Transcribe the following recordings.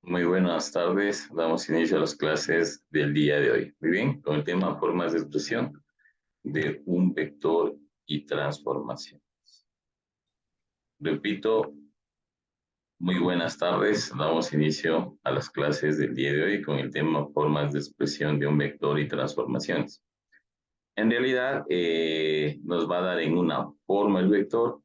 Muy buenas tardes. Damos inicio a las clases del día de hoy. Muy bien, con el tema formas de expresión de un vector y transformación. Repito, muy buenas tardes. Damos inicio a las clases del día de hoy con el tema formas de expresión de un vector y transformaciones. En realidad, nos va a dar en una forma el vector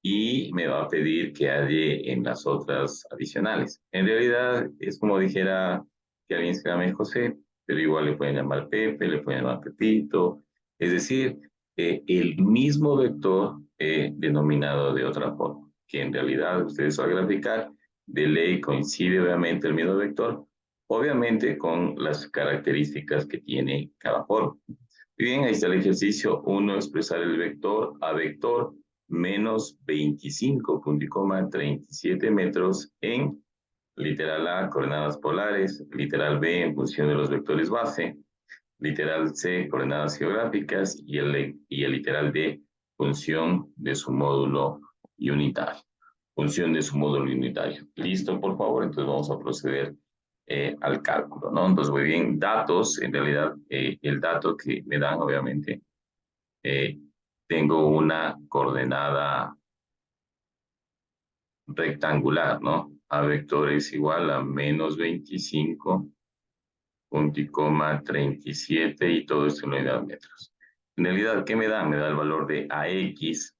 y me va a pedir que halle en las otras adicionales. En realidad es como dijera que alguien se llame José, pero igual le pueden llamar Pepe, le pueden llamar Pepito, es decir, el mismo vector denominado de otra forma, que en realidad ustedes van a graficar, de ley coincide obviamente el mismo vector, obviamente con las características que tiene cada forma. Bien, ahí está el ejercicio 1, expresar el vector a vector menos 25,37 metros en literal A, coordenadas polares, literal B, en función de los vectores base, literal C, coordenadas geográficas y el literal D, función de su módulo unitario. Función de su módulo unitario. ¿Listo, por favor? Entonces vamos a proceder al cálculo, ¿no? Entonces, muy bien, datos, en realidad, el dato que me dan, obviamente, eh, tengo una coordenada rectangular, ¿no? A vector es igual a menos 25, punto y coma 37 y todo esto en unidad de metros. En realidad, ¿qué me da? Me da el valor de AX,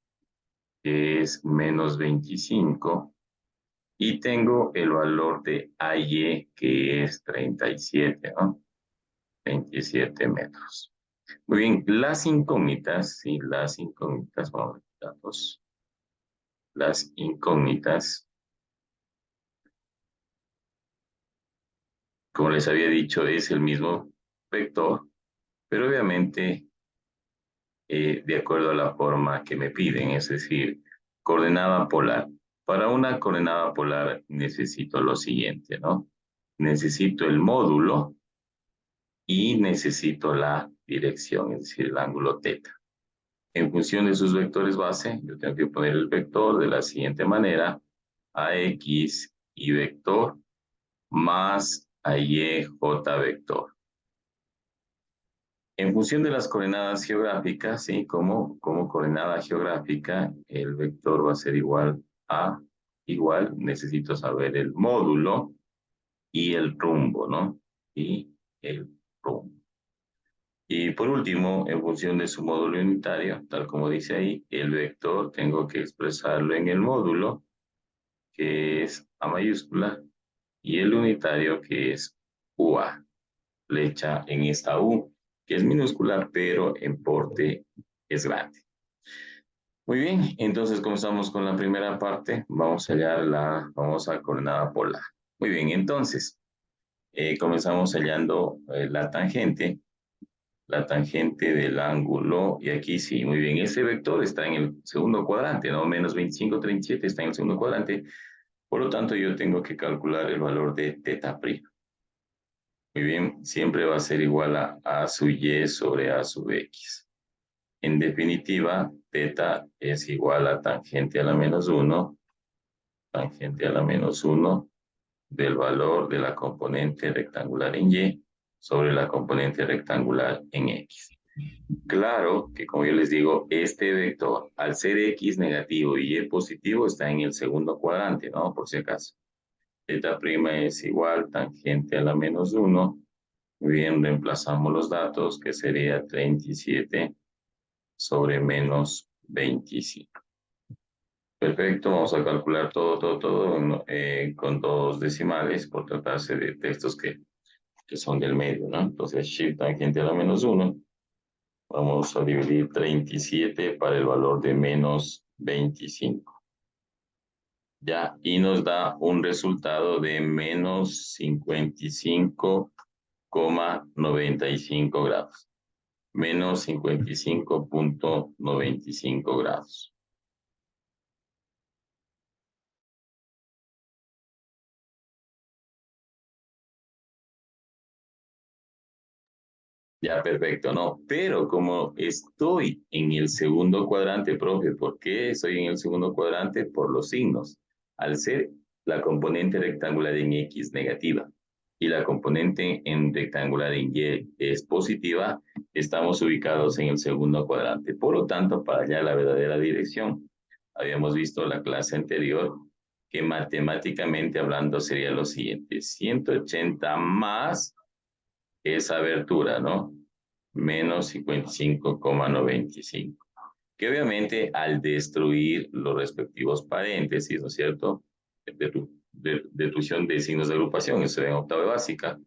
que es menos 25, y tengo el valor de AY, que es 37, ¿no? 27 metros. Muy bien, las incógnitas, sí, las incógnitas, vamos a ver datos. Las incógnitas, como les había dicho, es el mismo vector, pero obviamente de acuerdo a la forma que me piden, es decir, coordenada polar. Para una coordenada polar necesito lo siguiente, ¿no? Necesito el módulo y necesito la dirección, es decir, el ángulo teta. En función de sus vectores base, yo tengo que poner el vector de la siguiente manera: AX y vector más AY J vector. En función de las coordenadas geográficas, ¿sí? Como coordenada geográfica, el vector va a ser igual, necesito saber el módulo y el rumbo, ¿no? Y el rumbo. Y por último, en función de su módulo unitario, tal como dice ahí, el vector tengo que expresarlo en el módulo, que es A mayúscula, y el unitario, que es UA, flecha en esta U, que es minúscula, pero en porte es grande. Muy bien, entonces comenzamos con la primera parte. Vamos a hallar la famosa coordenada polar. Muy bien, entonces comenzamos hallando la tangente del ángulo, y aquí sí, muy bien, ese vector está en el segundo cuadrante, ¿no? Menos 25,37 está en el segundo cuadrante, por lo tanto yo tengo que calcular el valor de teta prima. Muy bien, siempre va a ser igual a su y sobre a sub x. En definitiva, teta es igual a tangente a la menos 1, tangente a la menos 1 del valor de la componente rectangular en y sobre la componente rectangular en x. Claro que, como yo les digo, este vector, al ser x negativo y y positivo, está en el segundo cuadrante, ¿no? Por si acaso. Teta prima es igual tangente a la menos 1. Muy bien, reemplazamos los datos, que sería 37 sobre menos 25. Perfecto, vamos a calcular todo con dos decimales por tratarse de textos que son del medio, ¿no? Entonces, shift tangente a la menos 1. Vamos a dividir 37 para el valor de menos 25. Ya, y nos da un resultado de menos 55,95 grados. Menos 55,95 grados. Ya, perfecto, no. Pero como estoy en el segundo cuadrante, profe, ¿por qué estoy en el segundo cuadrante? Por los signos. Al ser la componente rectangular en X negativa y la componente en rectangular en Y es positiva, estamos ubicados en el segundo cuadrante. Por lo tanto, para hallar la verdadera dirección, habíamos visto la clase anterior que matemáticamente hablando sería lo siguiente: 180 más esa abertura, ¿no? Menos 55,95. Que obviamente al destruir los respectivos paréntesis, ¿no es cierto? Destrucción de signos de agrupación, eso en octava básica,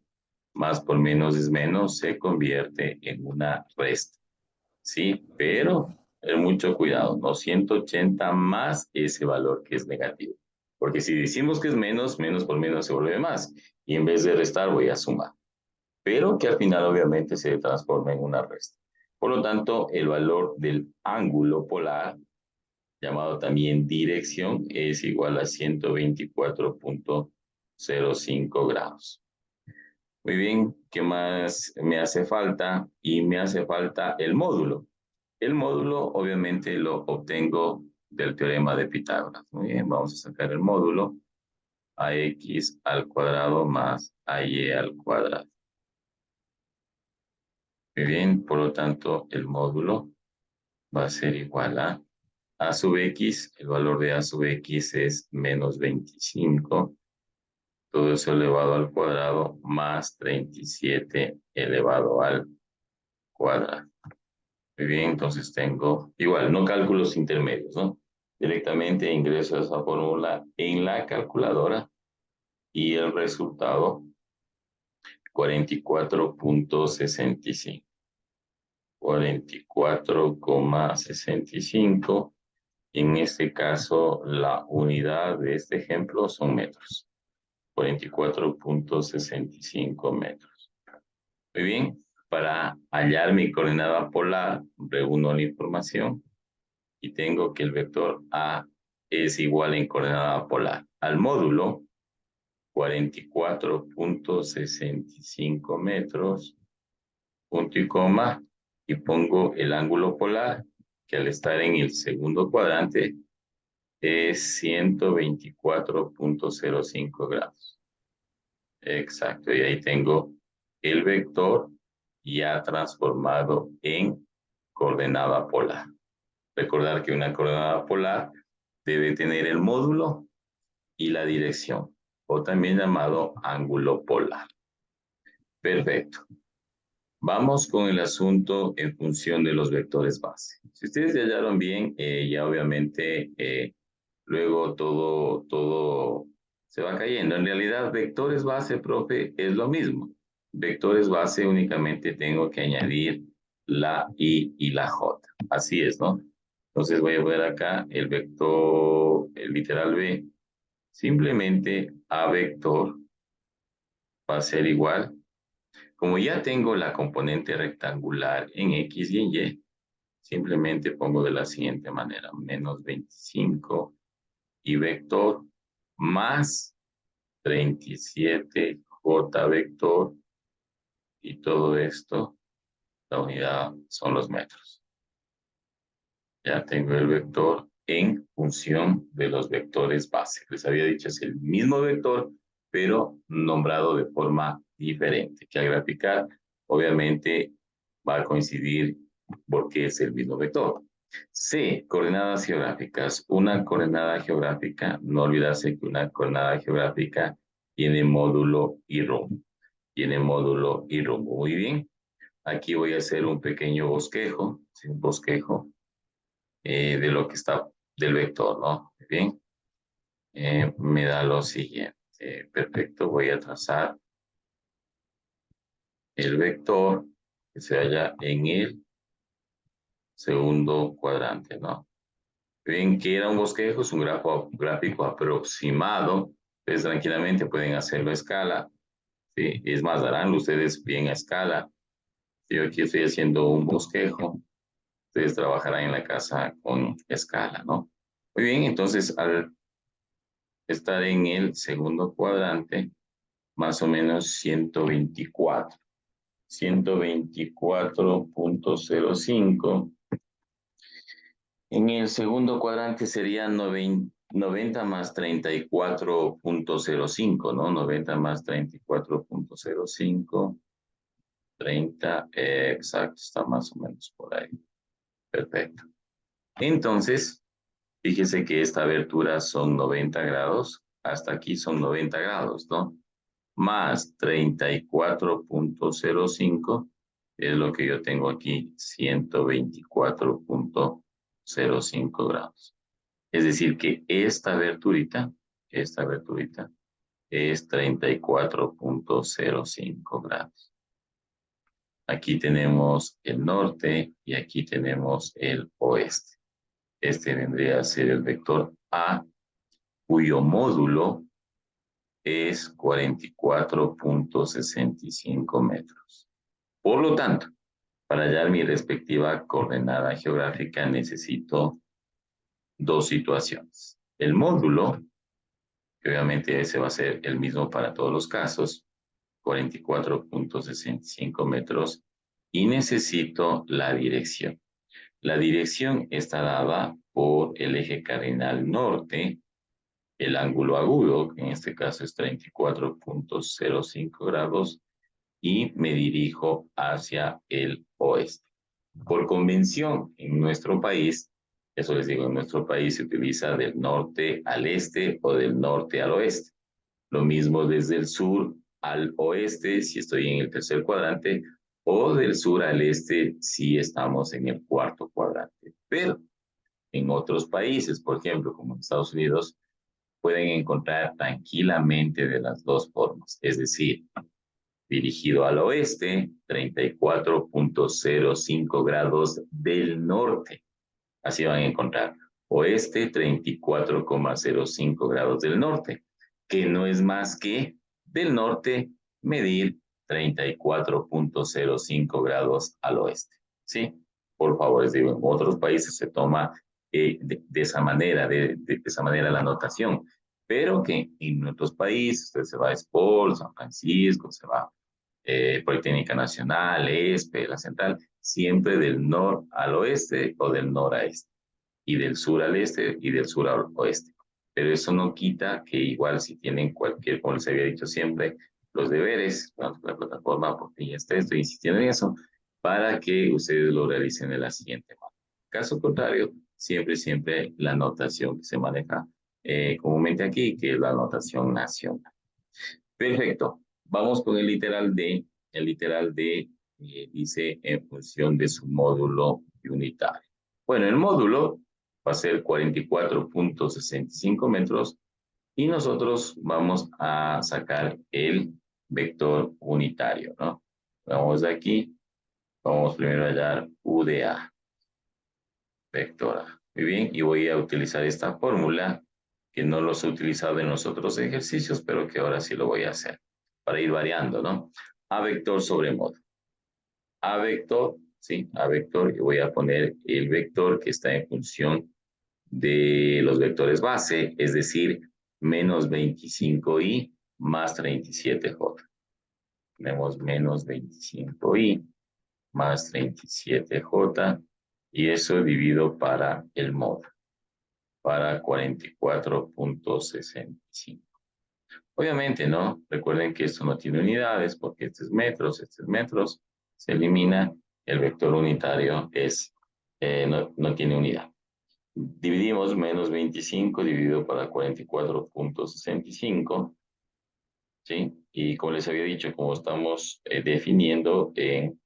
más por menos es menos, se convierte en una resta. Sí, pero mucho cuidado, no 180 más ese valor que es negativo. Porque si decimos que es menos, menos por menos se vuelve más. Y en vez de restar voy a sumar. Pero que al final obviamente se transforma en una resta. Por lo tanto, el valor del ángulo polar, llamado también dirección, es igual a 124,05 grados. Muy bien, ¿qué más me hace falta? Y me hace falta el módulo. El módulo obviamente lo obtengo del teorema de Pitágoras. Muy bien, vamos a sacar el módulo: ax al cuadrado más ay al cuadrado. Muy bien, por lo tanto, el módulo va a ser igual a sub x. El valor de a sub x es menos 25. Todo eso elevado al cuadrado más 37 elevado al cuadrado. Muy bien, entonces tengo igual, no cálculos intermedios, ¿no? Directamente ingreso a esa fórmula en la calculadora y el resultado 44,65. 44,65. En este caso, la unidad de este ejemplo son metros. 44,65 metros. Muy bien, para hallar mi coordenada polar, reúno la información y tengo que el vector A es igual en coordenada polar al módulo 44,65 metros, punto y coma, y pongo el ángulo polar, que al estar en el segundo cuadrante es 124,05 grados. Exacto, y ahí tengo el vector ya transformado en coordenada polar. Recordar que una coordenada polar debe tener el módulo y la dirección, o también llamado ángulo polar. Perfecto. Vamos con el asunto en función de los vectores base. Si ustedes ya hallaron bien, ya obviamente luego todo se va cayendo. En realidad, vectores base, profe, es lo mismo. Vectores base únicamente tengo que añadir la I y la J. Así es, ¿no? Entonces voy a ver acá el vector, el literal B. Simplemente A vector va a ser igual. Como ya tengo la componente rectangular en X y en Y, simplemente pongo de la siguiente manera: menos 25 y vector más 37 J vector, y todo esto, la unidad son los metros. Ya tengo el vector en función de los vectores base. Les había dicho, es el mismo vector, pero nombrado de forma diferente, que al graficar, obviamente, va a coincidir porque es el mismo vector. C, coordenadas geográficas. Una coordenada geográfica, no olvidarse que una coordenada geográfica tiene módulo y rumbo. Tiene módulo y rumbo. Muy bien. Aquí voy a hacer un pequeño bosquejo, ¿sí? Un bosquejo de lo que está del vector, ¿no? Muy bien. Me da lo siguiente. Perfecto, voy a trazar el vector que se halla en el segundo cuadrante, ¿no? Bien, que era un bosquejo, es un gráfico aproximado. Ustedes tranquilamente pueden hacerlo a escala, ¿sí? Es más, darán ustedes bien a escala. Yo aquí estoy haciendo un bosquejo. Ustedes trabajarán en la casa con escala, ¿no? Muy bien, entonces al estar en el segundo cuadrante, más o menos 124. 124,05. En el segundo cuadrante sería 90 más 34.05, ¿no? 90 más 34.05, 30, exacto, está más o menos por ahí. Perfecto. Entonces, fíjese que esta abertura son 90 grados, hasta aquí son 90 grados, ¿no? Más 34.05 es lo que yo tengo aquí, 124.05 grados. Es decir, que esta aberturita es 34.05 grados. Aquí tenemos el norte y aquí tenemos el oeste. Este vendría a ser el vector A, cuyo módulo es 44.65 metros. Por lo tanto, para hallar mi respectiva coordenada geográfica necesito dos situaciones. El módulo, que obviamente ese va a ser el mismo para todos los casos, 44.65 metros, y necesito la dirección. La dirección está dada por el eje cardinal norte, el ángulo agudo, que en este caso es 34.05 grados, y me dirijo hacia el oeste. Por convención, en nuestro país, eso les digo, en nuestro país se utiliza del norte al este o del norte al oeste. Lo mismo desde el sur al oeste si estoy en el tercer cuadrante o del sur al este si estamos en el cuarto cuadrante. Pero en otros países, por ejemplo, como en Estados Unidos, pueden encontrar tranquilamente de las dos formas. Es decir, dirigido al oeste, 34.05 grados del norte. Así van a encontrar. Oeste, 34.05 grados del norte, que no es más que del norte medir 34.05 grados al oeste. ¿Sí? Por favor, les digo, en otros países se toma de esa manera, de esa manera la notación, pero que en otros países, usted se va a Sport, San Francisco, se va Politécnica Nacional, ESPE, la Central, siempre del nor al oeste o del nor a este, y del sur al este y del sur al oeste. Pero eso no quita que igual si tienen cualquier, como les había dicho siempre, los deberes, la plataforma, porque ya está, estoy insistiendo en eso, para que ustedes lo realicen de la siguiente manera. Caso contrario, siempre la notación que se maneja comúnmente aquí, que es la notación nacional. Perfecto. Vamos con el literal D. El literal D dice en función de su módulo unitario. Bueno, el módulo va a ser 44.65 metros y nosotros vamos a sacar el vector unitario, ¿no? Vamos de aquí, vamos primero a hallar U de A, vector A. Muy bien, y voy a utilizar esta fórmula que no los he utilizado en los otros ejercicios, pero que ahora sí lo voy a hacer para ir variando, ¿no? A vector sobre módulo. A vector, ¿sí? A vector, y voy a poner el vector que está en función de los vectores base, es decir, menos 25i más 37j. Tenemos menos 25i más 37j, y eso divido para el módulo, para 44.65. Obviamente, ¿no? Recuerden que esto no tiene unidades porque este es metros, se elimina, el vector unitario no tiene unidad. Dividimos menos 25 dividido para 44.65, ¿sí? Y como les había dicho, como estamos definiendo en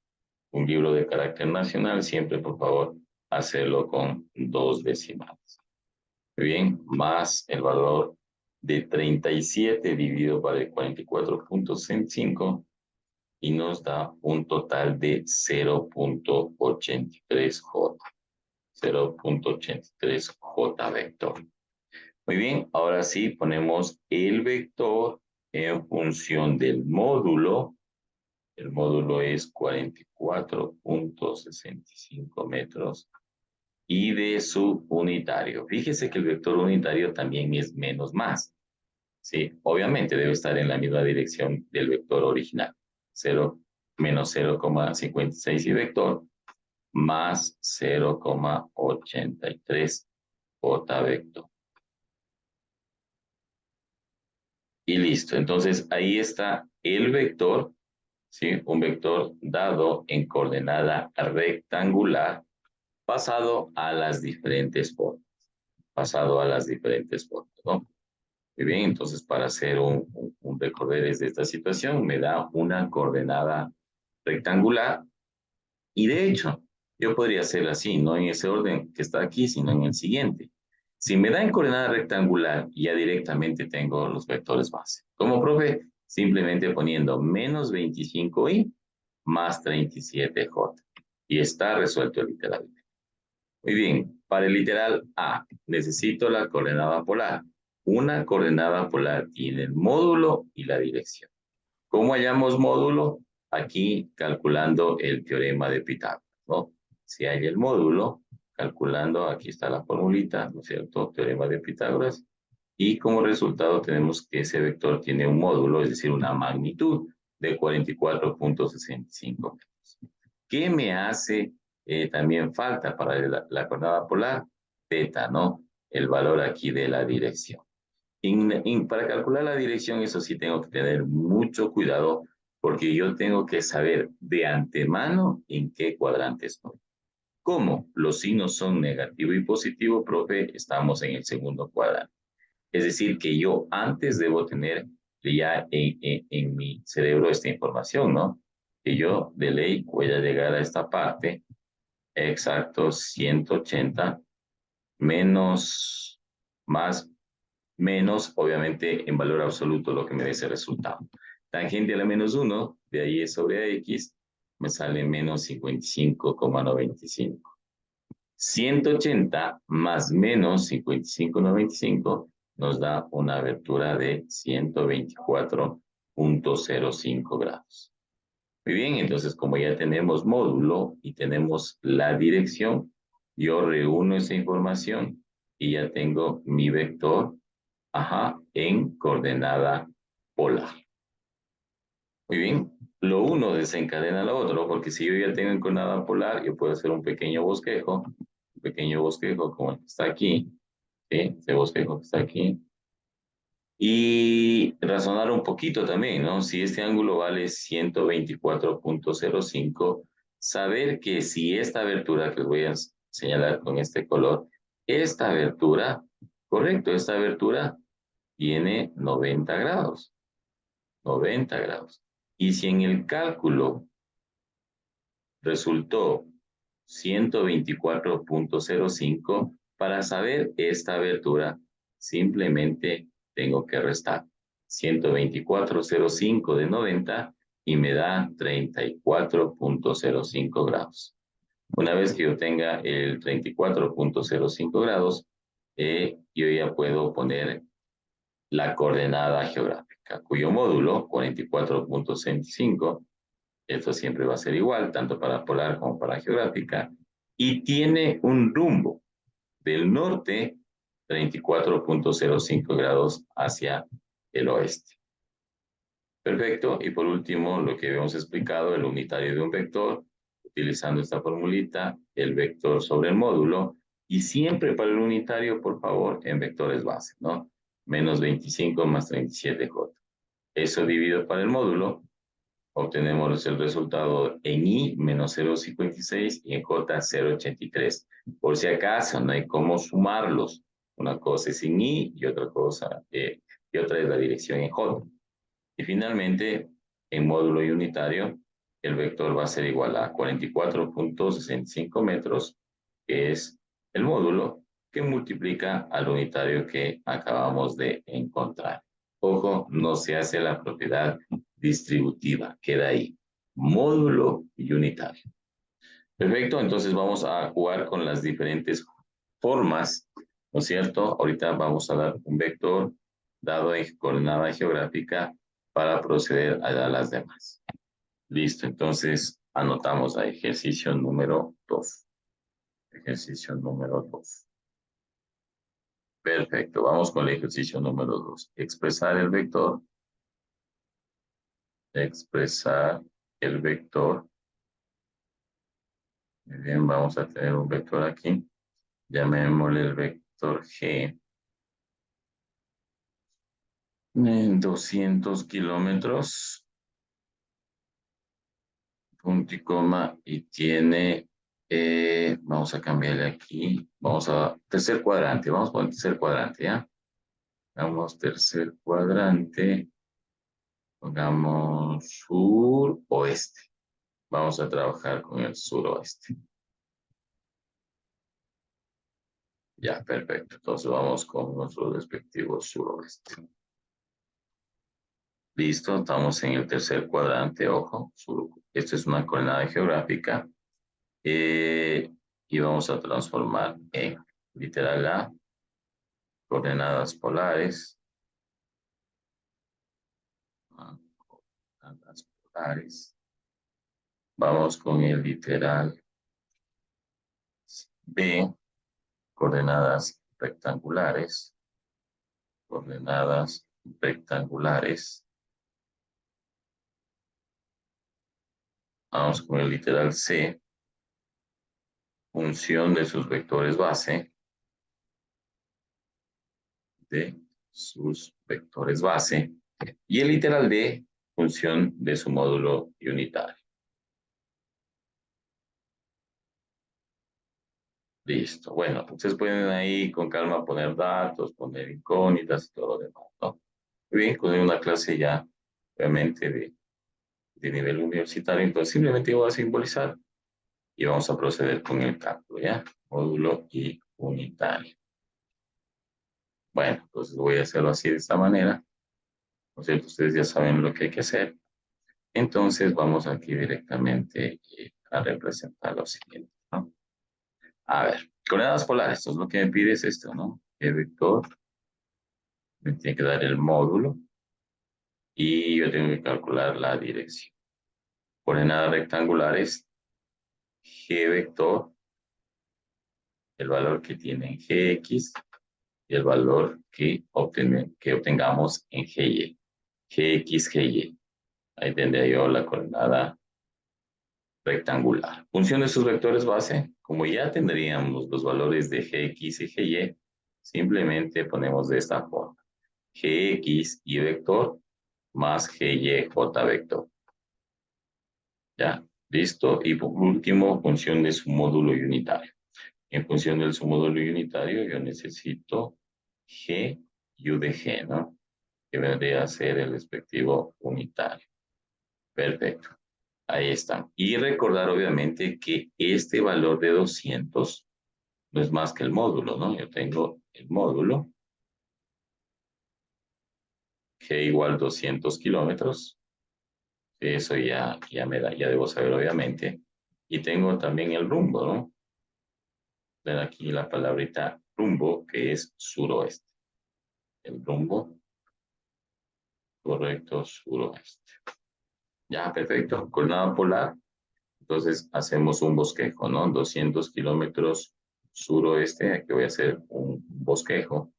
un libro de carácter nacional, siempre, por favor, hacerlo con 2 decimales. Muy bien, más el valor de 37 dividido para el 44.65 y nos da un total de 0.83j. 0.83j vector. Muy bien, ahora sí ponemos el vector en función del módulo. El módulo es 44.65 metros y de su unitario. Fíjese que el vector unitario también es menos más. Sí, obviamente debe estar en la misma dirección del vector original. 0 menos 0,56 y vector más 0,83 j vector. Y listo. Entonces, ahí está el vector, ¿sí? Un vector dado en coordenada rectangular pasado a las diferentes formas. Pasado a las diferentes formas, ¿no? Muy bien, entonces para hacer un recorrer desde esta situación me da una coordenada rectangular y de hecho yo podría hacerlo así, no en ese orden que está aquí, sino en el siguiente. Si me da en coordenada rectangular, ya directamente tengo los vectores base. Como profe, simplemente poniendo menos 25i más 37j. Y está resuelto el literal. Muy bien, para el literal A, necesito la coordenada polar. Una coordenada polar tiene el módulo y la dirección. ¿Cómo hallamos módulo? Aquí calculando el teorema de Pitágoras, ¿no? Si hay el módulo, calculando, aquí está la formulita, ¿no es cierto? Teorema de Pitágoras. Y como resultado tenemos que ese vector tiene un módulo, es decir, una magnitud de 44.65 metros. ¿Qué me hace también falta para la coordenada polar? Teta, ¿no? El valor aquí de la dirección. Para calcular la dirección, eso sí tengo que tener mucho cuidado porque yo tengo que saber de antemano en qué cuadrante estoy. ¿Cómo? Los signos son negativo y positivo, profe, estamos en el segundo cuadrante. Es decir, que yo antes debo tener ya en mi cerebro esta información, ¿no? Que yo de ley voy a llegar a esta parte, exacto, 180 menos, más, menos, obviamente en valor absoluto lo que me dé ese resultado. Tangente a la menos 1, de ahí es sobre x, me sale menos 55,95. 180 más menos 55,95 nos da una abertura de 124.05 grados. Muy bien, entonces como ya tenemos módulo y tenemos la dirección, yo reúno esa información y ya tengo mi vector, en coordenada polar. Muy bien, lo uno desencadena lo otro, porque si yo ya tengo en coordenada polar, yo puedo hacer un pequeño bosquejo como el que está aquí, ¿sí? Ese bosquejo que está aquí. Y razonar un poquito también, ¿no? Si este ángulo vale 124.05, saber que si esta abertura que les voy a señalar con este color, esta abertura, correcto, esta abertura tiene 90 grados, 90 grados. Y si en el cálculo resultó 124.05, para saber esta abertura, simplemente tengo que restar 124.05 de 90 y me da 34.05 grados. Una vez que yo tenga el 34.05 grados, yo ya puedo poner la coordenada geográfica, cuyo módulo, 44.65, esto siempre va a ser igual, tanto para polar como para geográfica, y tiene un rumbo del norte 34.05 grados hacia el oeste. Perfecto, y por último, lo que habíamos explicado, el unitario de un vector, utilizando esta formulita, el vector sobre el módulo, y siempre para el unitario, por favor, en vectores base, ¿no? Menos 25 más 37j. Eso dividido para el módulo, obtenemos el resultado en I menos 0,56 y en J 0,83. Por si acaso, no hay cómo sumarlos. Una cosa es en I y otra cosa, y otra es la dirección en J. Y finalmente, en módulo y unitario, el vector va a ser igual a 44.65 metros, que es el módulo que multiplica al unitario que acabamos de encontrar. Ojo, no se hace la propiedad distributiva, queda ahí, módulo y unitario. Perfecto, entonces vamos a jugar con las diferentes formas, ¿no es cierto? Ahorita vamos a dar un vector dado en coordenada geográfica para proceder a las demás. Listo, entonces anotamos a ejercicio número 2. Ejercicio número 2. Perfecto, vamos con el ejercicio número 2. Expresar el vector. Expresar el vector. Muy bien, vamos a tener un vector aquí. Llamémosle el vector G. En 200 kilómetros, punto y coma, y tiene, vamos a cambiarle aquí, vamos a tercer cuadrante, vamos con el tercer cuadrante, ¿ya? Vamos tercer cuadrante, pongamos sur, oeste. Vamos a trabajar con el suroeste. Ya, perfecto. Entonces vamos con nuestro respectivo suroeste. Listo, estamos en el tercer cuadrante, ojo. Esto es una coordenada geográfica. eh, y vamos a transformar en literal A, coordenadas polares. Coordenadas polares. Vamos con el literal B, coordenadas rectangulares. Coordenadas rectangulares. Vamos con el literal C, función de sus vectores base, de sus vectores base, y el literal D, función de su módulo unitario. Listo. Bueno, ustedes pueden ahí con calma poner datos, poner incógnitas y todo lo demás, ¿no? Muy bien, con una clase ya, obviamente, de nivel universitario, entonces simplemente voy a simbolizar y vamos a proceder con el cálculo, ¿ya? Módulo y unitario. Bueno, entonces voy a hacerlo así de esta manera, ¿no es cierto? Ustedes ya saben lo que hay que hacer. Entonces vamos aquí directamente a representar lo siguiente, ¿no? A ver, coordenadas polares, esto es lo que me pide es esto, ¿no? El vector me tiene que dar el módulo y yo tengo que calcular la dirección. Coordenadas rectangulares, G vector, el valor que tiene en Gx y el valor que obtengamos en Gy. Gx, Gy. Ahí tendría yo la coordenada rectangular. Función de sus vectores base, como ya tendríamos los valores de Gx y Gy, simplemente ponemos de esta forma. Gx y vector más Gy j vector. ¿Ya? ¿Listo? Y por último, función de su módulo unitario. En función de su módulo unitario, yo necesito G y U de G, ¿no? Que vendría a ser el respectivo unitario. Perfecto. Ahí están. Y recordar, obviamente, que este valor de 200 no es más que el módulo, ¿no? Yo tengo el módulo, G igual 200 kilómetros. Eso ya me da, ya debo saber, obviamente. Y tengo también el rumbo, ¿no? Ven aquí la palabrita rumbo, que es suroeste. El rumbo, correcto, suroeste. Ya, perfecto. Coordenada polar. Entonces hacemos un bosquejo, ¿no? 200 kilómetros suroeste. Aquí voy a hacer un bosquejo.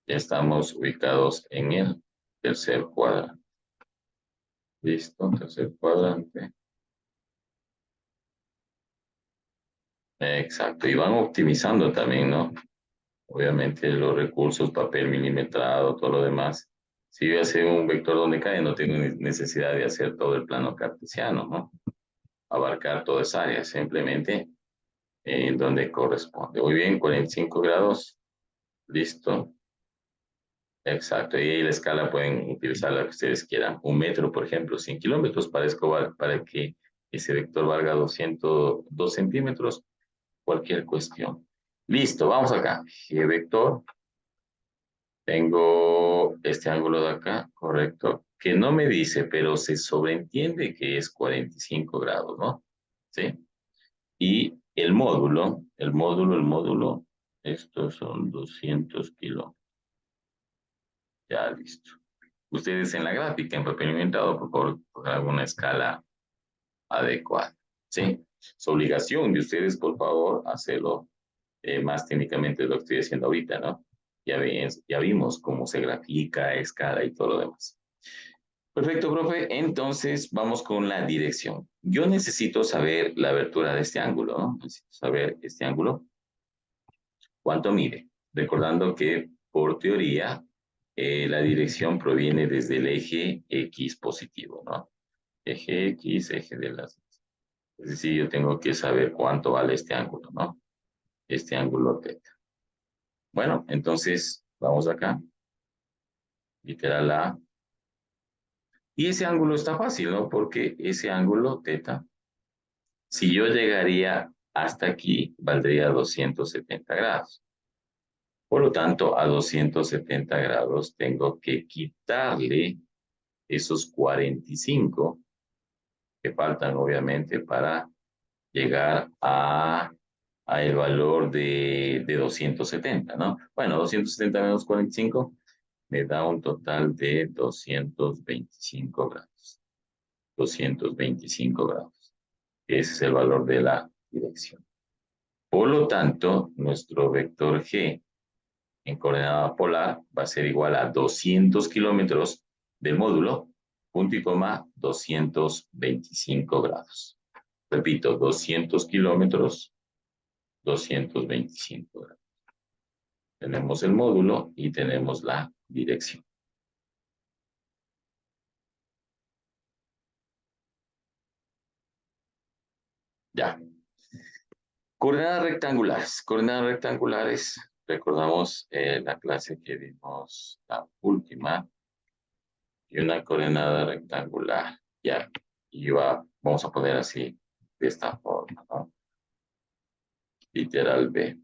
Ya estamos ubicados en el tercer cuadrante. Listo, tercer cuadrante. Exacto. Y van optimizando también, ¿no? Obviamente los recursos, papel milimetrado, todo lo demás. Si yo hacer un vector donde cae, no tengo necesidad de hacer todo el plano cartesiano, ¿no? Abarcar toda esa área, simplemente en donde corresponde. Muy bien, 45 grados, listo. Exacto, y ahí la escala pueden utilizar la que ustedes quieran. Un metro, por ejemplo, 100 kilómetros para que ese vector valga 202 centímetros, cualquier cuestión. Listo, vamos acá. G vector. Tengo este ángulo de acá, correcto, que no me dice, pero se sobreentiende que es 45 grados, ¿no? ¿Sí? Y el módulo, estos son 200 kilómetros. Ya, listo. Ustedes en la gráfica, en papel inventado, por favor, pongan alguna escala adecuada, ¿sí? Es obligación de ustedes, por favor, hacerlo más técnicamente de lo que estoy haciendo ahorita, ¿no? Ya vimos cómo se grafica, escala y todo lo demás. Perfecto, profe. Entonces vamos con la dirección. Yo necesito saber la abertura de este ángulo, ¿no? Necesito saber este ángulo. ¿Cuánto mide? Recordando que por teoría, la dirección proviene desde el eje X positivo, ¿no? Eje X, eje de las... Es decir, yo tengo que saber cuánto vale este ángulo, ¿no? Este ángulo teta. Bueno, entonces, vamos acá. Literal A. Y ese ángulo está fácil, ¿no? Porque ese ángulo teta, si yo llegaría hasta aquí, valdría 270 grados. Por lo tanto, a 270 grados tengo que quitarle esos 45 que faltan, obviamente, para llegar a el valor de 270, ¿no? Bueno, 270 menos 45 me da un total de 225 grados. 225 grados. Ese es el valor de la dirección. Por lo tanto, nuestro vector G en coordenada polar va a ser igual a 200 kilómetros del módulo, punto y coma, 225 grados. Repito, 200 kilómetros, 225 grados. Tenemos el módulo y tenemos la dirección. Ya. Coordenadas rectangulares. Coordenadas rectangulares, recordamos la clase que vimos, la última, y una coordenada rectangular. Ya, vamos a poner así, de esta forma, ¿no? Literal B.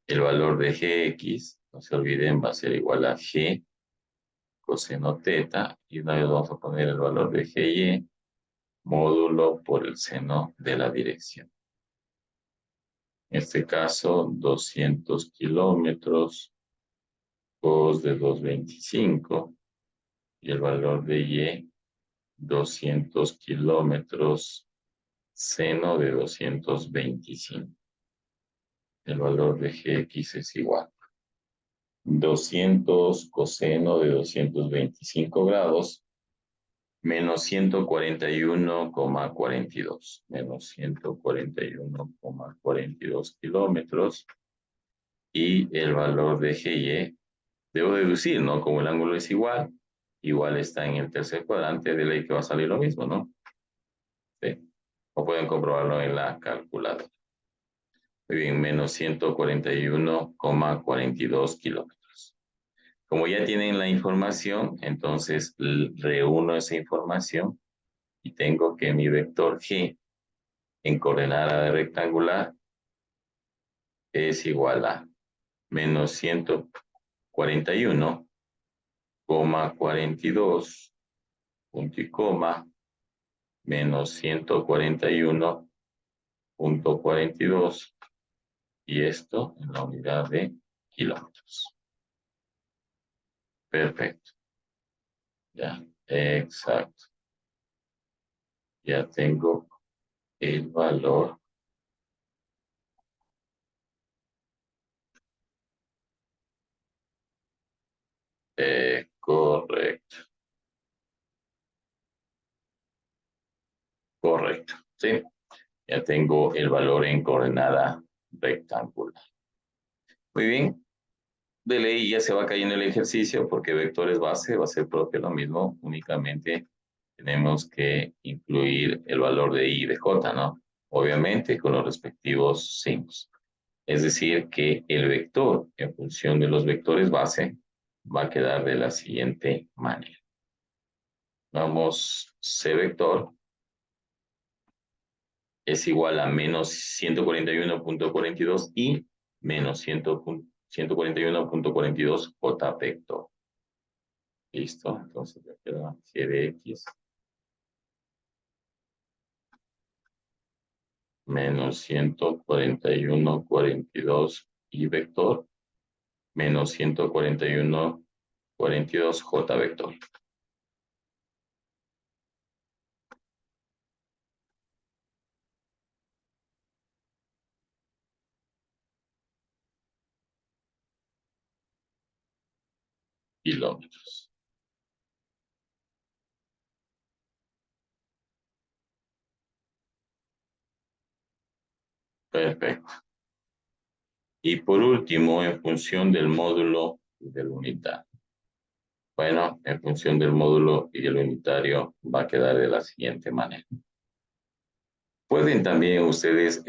El valor de Gx, no se olviden, va a ser igual a G coseno teta, y una vez vamos a poner el valor de Gy módulo por el seno de la dirección. En este caso, 200 kilómetros cos de 225 y el valor de Y, 200 kilómetros seno de 225. El valor de Gx es igual. 200 coseno de 225 grados menos 141,42. Menos 141,42 kilómetros. Y el valor de Gy, debo deducir, ¿no? Como el ángulo es igual, igual está en el tercer cuadrante, de ley que va a salir lo mismo, ¿no? Sí. O pueden comprobarlo en la calculadora. Muy bien, menos 141,42 kilómetros. Como ya tienen la información, entonces reúno esa información y tengo que mi vector G en coordenada rectangular es igual a menos 141,42 punto y coma menos 141,42 y esto en la unidad de kilómetros. Perfecto. Ya, exacto. Ya tengo el valor. Correcto. Correcto. Sí. Ya tengo el valor en coordenada rectangular. Muy bien. De ley ya se va cayendo el ejercicio porque vectores base va a ser propio lo mismo. Únicamente tenemos que incluir el valor de I y de J, ¿no? Obviamente con los respectivos signos. Es decir, que el vector en función de los vectores base va a quedar de la siguiente manera. Vamos, C vector es igual a menos 141,42 y menos 141,42 J vector. Listo, entonces ya queda G de X menos 141,42 y vector menos 141,42 J vector. Kilómetros. Perfecto. Y por último, en función del módulo y del unitario. Bueno, en función del módulo y el unitario va a quedar de la siguiente manera. Pueden también ustedes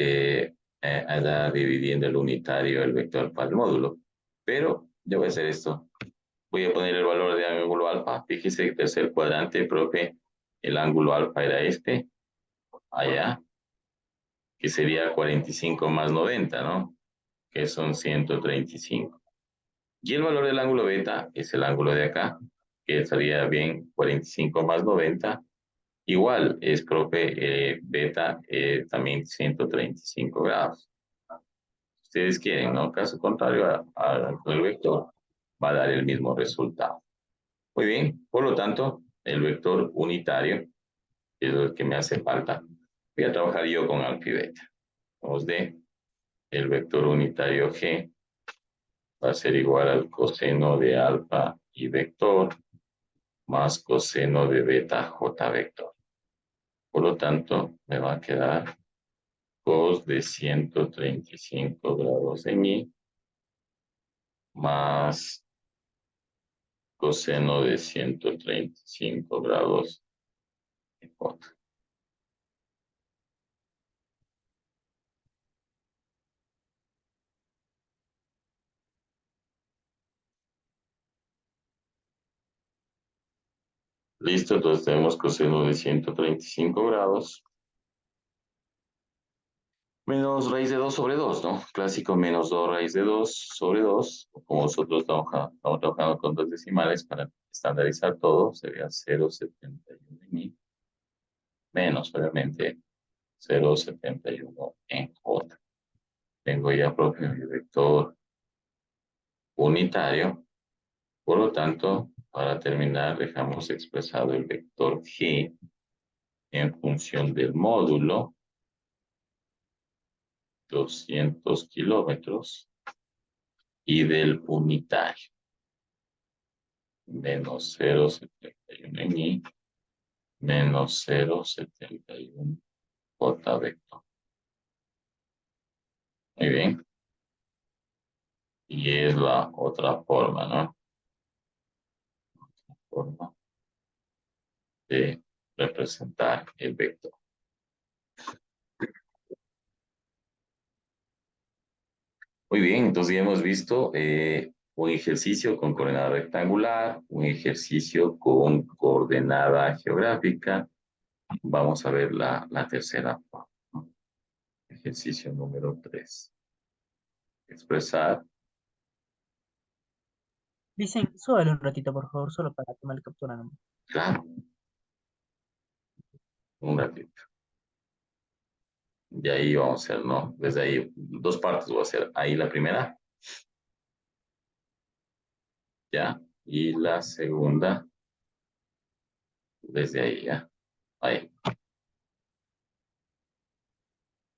andar dividiendo el unitario, el vector para el módulo, pero yo voy a hacer esto. Voy a poner el valor de ángulo alfa. Fíjese que tercer cuadrante, profe, el ángulo alfa era este, allá, que sería 45 más 90, ¿no? Que son 135. Y el valor del ángulo beta es el ángulo de acá, que estaría bien 45 más 90. Igual es, profe, beta también 135 grados. Ustedes quieren, ¿no? Caso contrario al vector, va a dar el mismo resultado. Muy bien, por lo tanto, el vector unitario es el que me hace falta. Voy a trabajar yo con alfa y beta. Vamos de el vector unitario G va a ser igual al coseno de alfa y vector más coseno de beta j vector. Por lo tanto, me va a quedar cos de 135 grados en y más coseno de 135 grados en j. Listo, entonces tenemos coseno de 135 grados menos raíz de 2 sobre 2, ¿no? Clásico menos 2 raíz de 2 sobre 2. Como nosotros estamos trabajando con dos decimales para estandarizar todo, sería 0,71 en i menos, obviamente, 0,71 en j. Tengo ya propio mi vector unitario. Por lo tanto, para terminar, dejamos expresado el vector g en función del módulo, 200 kilómetros, y del unitario, menos 0,71 en i, menos 0,71 j vector. Muy bien. Y es la otra forma, ¿no? Forma de representar el vector. Muy bien, entonces ya hemos visto un ejercicio con coordenada rectangular, un ejercicio con coordenada geográfica. Vamos a ver la tercera forma, ¿no? Ejercicio número 3. Expresar, Dicen, súbale un ratito, por favor, solo para tomar captura nomás. claro, un ratito. Y ahí vamos a hacer, ¿no? Desde ahí, dos partes voy a hacer. Ahí la primera, ya. Y la segunda, desde ahí, ya. Ahí.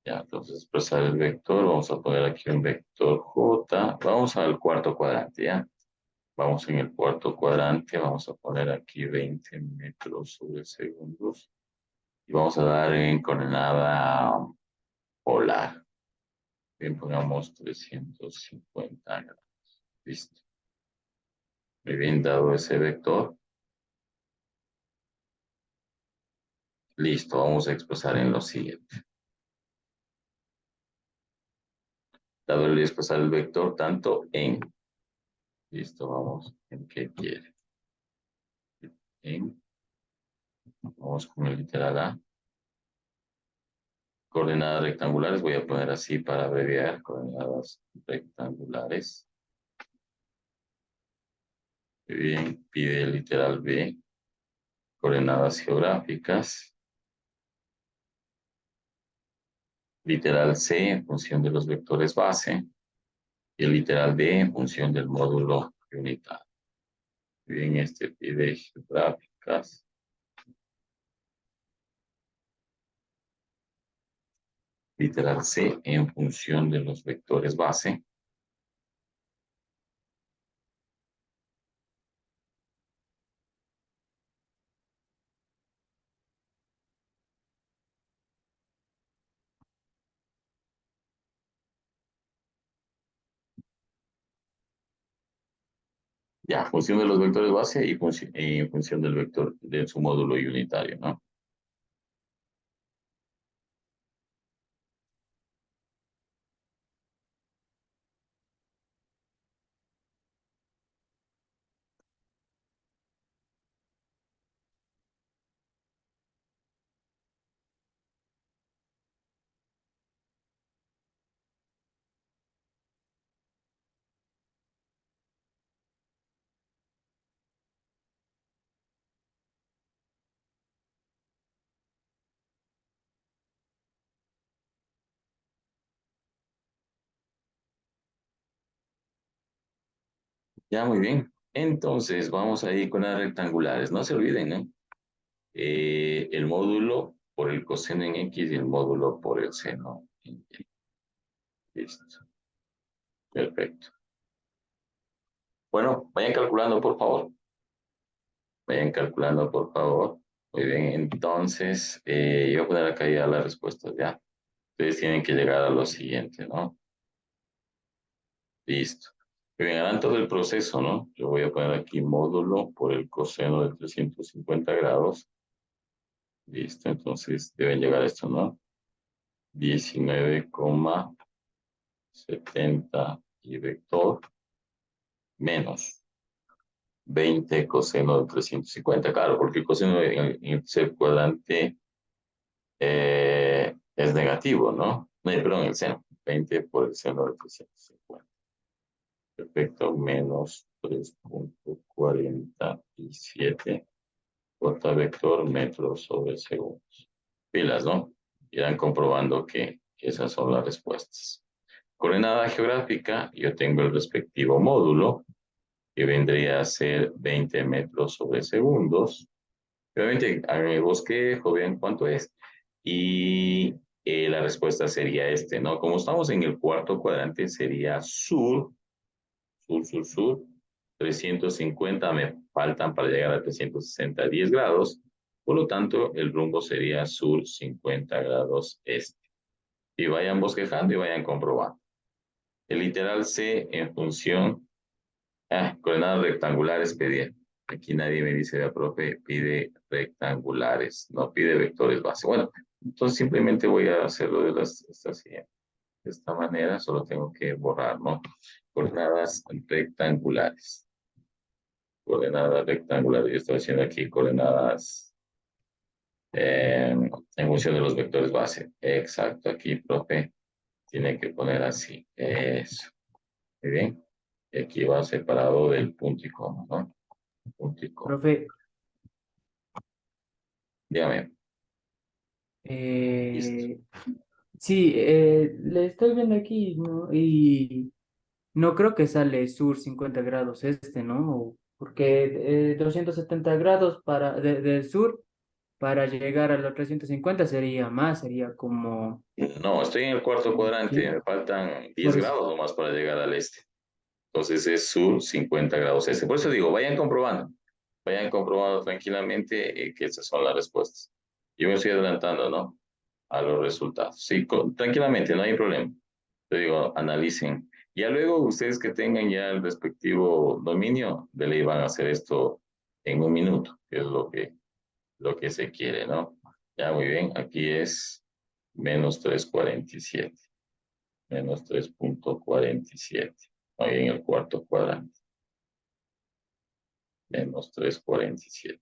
Ya, entonces expresar el vector, vamos a poner aquí un vector J, vamos al cuarto cuadrante, ¿ya? Vamos en el cuarto cuadrante, vamos a poner aquí 20 metros sobre segundos y vamos a dar en coordenada polar. Bien, pongamos 350 grados. Listo. Muy bien, dado ese vector, listo, vamos a expresar en lo siguiente. Dado el expresar el vector tanto en, listo, vamos, en qué quiere. En, vamos con el literal A. Coordenadas rectangulares, voy a poner así para abreviar, coordenadas rectangulares. Muy bien, pide el literal B, coordenadas geográficas. Literal C en función de los vectores base. Y el literal D en función del módulo unitario. Muy bien, este pide geográficas. Literal C en función de los vectores base. Ya, función de los vectores base y en función del vector de su módulo unitario, ¿no? Ya, muy bien. Entonces, vamos a ir con las rectangulares. No se olviden, ¿no? El módulo por el coseno en X y el módulo por el seno en Y. Listo. Perfecto. Bueno, vayan calculando, por favor. Vayan calculando, por favor. Muy bien, entonces, yo voy a poner acá ya las respuestas, ya. Ustedes tienen que llegar a lo siguiente, ¿no? Listo. Muy bien, harán todo el proceso, ¿no? Yo voy a poner aquí módulo por el coseno de 350 grados. Listo, entonces deben llegar a esto, ¿no? 19,70 y vector menos 20 coseno de 350. Claro, porque el coseno en el tercer cuadrante es negativo, ¿no? No, perdón, el seno. 20 por el seno de 350. Perfecto, menos 3,47 J vector metros sobre segundos. Pilas, ¿no? Irán comprobando que esas son las respuestas. Coordenada geográfica, yo tengo el respectivo módulo, que vendría a ser 20 metros sobre segundos. Obviamente, hagan el bosquejo, vean cuánto es. Y la respuesta sería este, ¿no? Como estamos en el cuarto cuadrante, sería sur, sur, sur, sur. 350 me faltan para llegar a 360, 10 grados. Por lo tanto, el rumbo sería sur 50 grados este. Y vayan bosquejando y vayan comprobando. El literal C en función, coordenadas rectangulares pedía. Aquí nadie me dice, la profe, pide rectangulares, no pide vectores base. Bueno, entonces simplemente voy a hacerlo de esta manera, solo tengo que borrar, ¿no? Coordenadas rectangulares. Coordenadas rectangulares. Yo estoy haciendo aquí coordenadas en función de los vectores base. Exacto, aquí, profe, tiene que poner así. Eso. Muy bien. Y aquí va separado del punto y coma, ¿no? Punto y coma. Profe, Dígame. Listo. eh, sí, le estoy viendo aquí, ¿no? Y no creo que sale sur 50 grados este, ¿no? Porque 270 grados del sur para llegar a los 350 sería más, sería como, No, estoy en el cuarto cuadrante. ¿sí? Me faltan 10 Por eso. grados nomás para llegar al este. Entonces es sur 50 grados este. Por eso digo, vayan comprobando. Vayan comprobando tranquilamente que esas son las respuestas. Yo me estoy adelantando, ¿no? A los resultados. Sí, tranquilamente, no hay problema. Te digo, analicen. Ya luego ustedes que tengan ya el respectivo dominio, de ley van a hacer esto en un minuto, que es lo que se quiere, ¿no? Ya muy bien, aquí es menos 3,47, menos 3,47. Ahí en el cuarto cuadrante, menos 3,47.